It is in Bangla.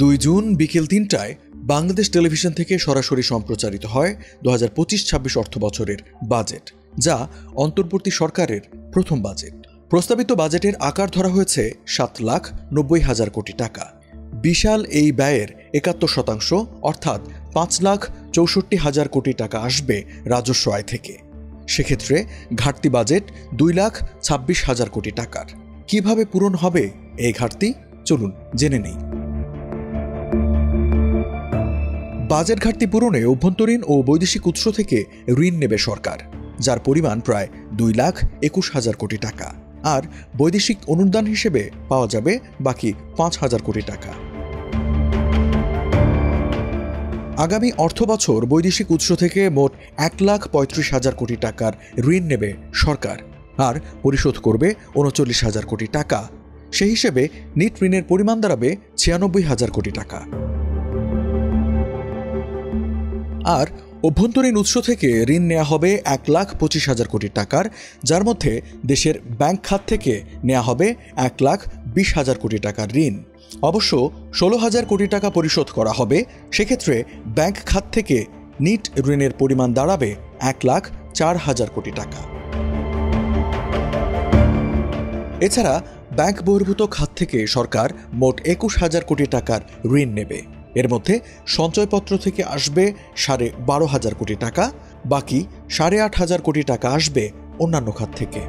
2 জুন বিকেল 3টায় বাংলাদেশ টেলিভিশন থেকে সরাসরি সম্প্রচারিত হয় 2025-26 অর্থবছরের বাজেট, যা অন্তর্বর্তী সরকারের প্রথম বাজেট। প্রস্তাবিত বাজেটের আকার ধরা হয়েছে 7,90,000 কোটি টাকা। বিশাল এই ব্যয়ের 71% অর্থাৎ 5,64,000 কোটি টাকা আসবে রাজস্ব আয় থেকে। সেক্ষেত্রে ঘাটতি বাজেট 2,26,000 কোটি টাকার। কিভাবে পূরণ হবে এই ঘাটতি, চলুন জেনে নেই। বাজেট ঘাটতি পূরণে অভ্যন্তরীণ ও বৈদেশিক উৎস থেকে ঋণ নেবে সরকার, যার পরিমাণ প্রায় 2,21,000 কোটি টাকা। আর বৈদেশিক অনুদান হিসেবে পাওয়া যাবে বাকি 5,000 কোটি টাকা। আগামী অর্থবছর বৈদেশিক উৎস থেকে মোট 1,35,000 কোটি টাকার ঋণ নেবে সরকার, আর পরিশোধ করবে 39,000 কোটি টাকা। সেই হিসেবে নিট ঋণের পরিমাণ দাঁড়াবে 96,000 কোটি টাকা। আর অভ্যন্তরীণ উৎস থেকে ঋণ নেওয়া হবে 1,25,000 কোটি টাকার, যার মধ্যে দেশের ব্যাংক খাত থেকে নেওয়া হবে 1,20,000 কোটি টাকার ঋণ। অবশ্য 16,000 কোটি টাকা পরিশোধ করা হবে। সেক্ষেত্রে ব্যাংক খাত থেকে নিট ঋণের পরিমাণ দাঁড়াবে 1,04,000 কোটি টাকা। এছাড়া ব্যাংক বহির্ভূত খাত থেকে সরকার মোট 21,000 কোটি টাকার ঋণ নেবে। এর মধ্যে সঞ্চয়পত্র থেকে আসবে 12,500 কোটি টাকা, বাকি 8,500 কোটি টাকা আসবে অন্যান্য খাত থেকে।